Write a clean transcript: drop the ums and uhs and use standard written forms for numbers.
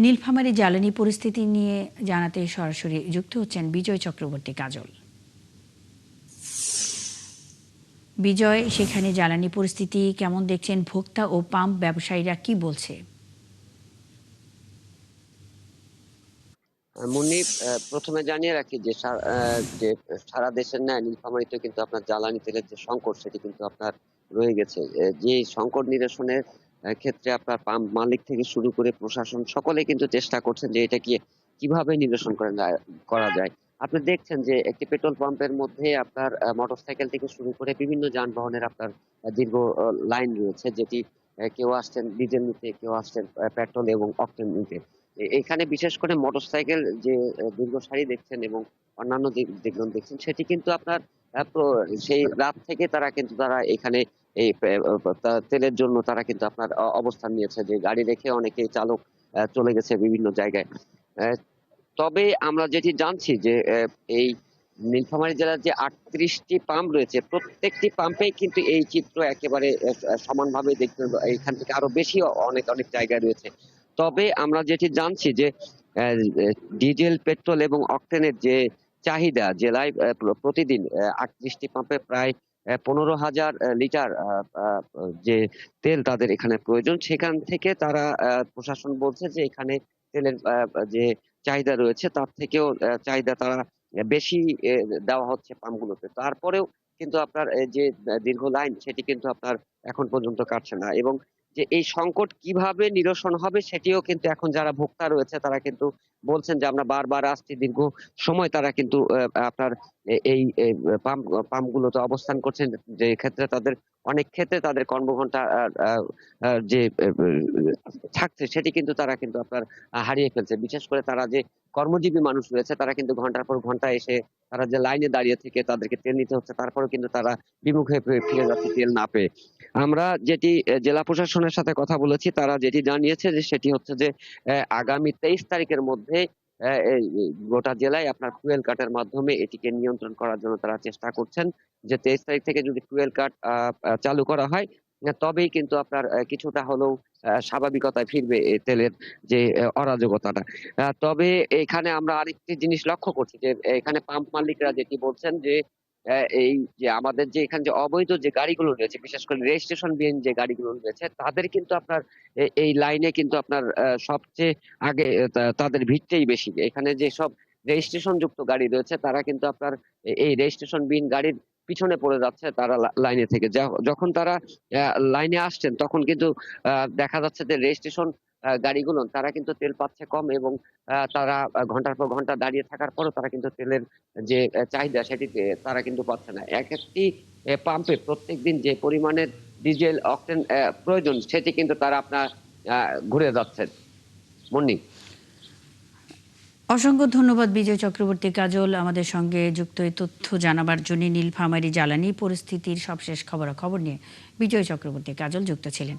নীলফামারী জ্বালানি পরিস্থিতি নিয়ে জানাতে সরাসরি যুক্ত হচ্ছেন বিজয় চক্রবর্তী কাজল। বিজয়, সেখানে জ্বালানি পরিস্থিতি কেমন দেখছেন? ভোক্তা ও পাম্প ব্যবসায়ীরা কি বলছে? মুন্নি, প্রথমে জানিয়ে রাখি যে সারা দেশের ন্যায় নীলফামারীতে কিন্তু আপনার জ্বালানি তেলের যে সংকট সেটি কিন্তু আপনার রয়ে গেছে। যে সংকট নিরসনের ক্ষেত্রে আপনার পাম্প মালিক থেকে শুরু করে প্রশাসন সকলে কিন্তু চেষ্টা করছেন যে এটা কিভাবে নিরসন করা যায়। আপনি দেখছেন যে একটি পেট্রোল পাম্পের মধ্যে আপনার মোটরসাইকেল থেকে শুরু করে বিভিন্ন যানবাহনের আপনার দীর্ঘ লাইন রয়েছে, যেটি কেউ আসছেন ডিজেল নিতে, কেউ আসছেন পেট্রোল এবং অকটেন নিতে। এখানে বিশেষ করে মোটরসাইকেল যে দীর্ঘ সারি দেখছেন এবং অন্যান্য যেগুলো দেখছেন সেটি কিন্তু আপনার সেই রাত থেকে তারা এখানে এই তেলের জন্য তারা কিন্তু আপনার অবস্থান নিয়েছে, যে গাড়ি রেখে অনেকেই চালক চলে গেছে বিভিন্ন জায়গায়। আহ, তবে আমরা যেটি জানছি যে এই নীলফামারী জেলার যে ৩৮টি পাম্প রয়েছে, প্রত্যেকটি পাম্পেই কিন্তু এই চিত্র একেবারে সমানভাবে দেখতে এখান থেকে আরো বেশি অনেক অনেক জায়গায় রয়েছে। তবে আমরা যেটি জানছি যে আহ, ডিজেল, পেট্রোল এবং অকটেনের যে চাহিদা জেলায় প্রতিদিন ৩৮টি পাম্পে প্রায় ১৫,০০০ লিটার যে তেল তাদের এখানে প্রয়োজন। সেখান থেকে তারা প্রশাসন বলছে যে এখানে তেলের যে চাহিদা রয়েছে তার থেকেও চাহিদা তারা বেশি দেওয়া হচ্ছে পাম্পগুলোতে। তারপরেও কিন্তু আপনার যে দীর্ঘ লাইন সেটি কিন্তু আপনার এখন পর্যন্ত কাটছে না, এবং যে এই সংকট কিভাবে নিরসন হবে সেটিও কিন্তু এখন যারা ভোক্তা রয়েছে তারা কিন্তু বলছেন যে আমরা বারবার আসছি, দীর্ঘ সময় তারা কিন্তু আপনার এই পাম্পগুলোতে অবস্থান করছেন, যে ক্ষেত্রে তাদের অনেক ক্ষেত্রে তাদের কর্মঘন্টা যে থাকছে সেটি কিন্তু তারা কিন্তু আপনার হারিয়ে ফেলছে। বিশেষ করে তারা যে কর্মজীবী মানুষ রয়েছে তারা কিন্তু ঘন্টার পর ঘন্টা এসে তারা যে লাইনে দাঁড়িয়ে থেকে তাদেরকে তেল নিতে হচ্ছে, তারপরেও কিন্তু তারা বিমুখ হয়ে ফিরে যাচ্ছে তেল না পেয়ে। আমরা যেটি জেলা প্রশাসনের সাথে কথা বলেছি, তারা যেটি জানিয়েছে যে সেটি হচ্ছে যে আগামী ২৩ তারিখের মধ্যে এই গোটা জেলায় আপনার ফুয়েল কাটের মাধ্যমে এটিকে নিয়ন্ত্রণ করার জন্য তারা চেষ্টা করছেন। যে ২৩ তারিখ থেকে যদি ফুয়েল কাট চালু করা হয়, তবেই কিন্তু আপনার কিছুটা হলেও স্বাভাবিকতায় ফিরবে এই তেলের যে অরাজকতাটা। তবে এখানে আমরা আরেকটি জিনিস লক্ষ্য করছি যে এখানে পাম্প মালিকরা যেটি বলছেন যে এই যে আমাদের যে এখানে যে অবৈধ যে গাড়িগুলো রয়েছে, বিশেষ করে রেজিস্ট্রেশন বিহীন যে গাড়িগুলো রয়েছে, তাদের কিন্তু আপনার এই লাইনে কিন্তু আপনার সবচেয়ে আগে তাদের ভিড়টাই বেশি। এখানে যেসব রেজিস্ট্রেশন যুক্ত গাড়ি রয়েছে তারা কিন্তু আপনার এই রেজিস্ট্রেশন বিহীন গাড়ির পিছনে পড়ে যাচ্ছে তারা লাইনে থেকে। যখন তারা লাইনে আসছেন তখন কিন্তু দেখা যাচ্ছে যে রেজিস্ট্রেশন গাড়িগুলো তারা কিন্তু তেল পাচ্ছে কম, এবং তারা ঘন্টার পর ঘন্টা দাঁড়িয়ে থাকার পরও তারা কিন্তু তেলের যে চাহিদা সেটি তারা কিন্তু পাচ্ছে না। এক একটি পাম্পে প্রত্যেকদিন যে পরিমাণের ডিজেল, অকটেন প্রয়োজন সেটি কিন্তু তারা আপনার ঘুরে যাচ্ছে। মুন্নি, অসংখ্য ধন্যবাদ বিজয় চক্রবর্তী কাজল, আমাদের সঙ্গে যুক্ত এই তথ্য জানাবার জন্য। নীলফামারী জ্বালানি পরিস্থিতির সবশেষ খবরাখবর নিয়ে বিজয় চক্রবর্তী কাজল যুক্ত ছিলেন।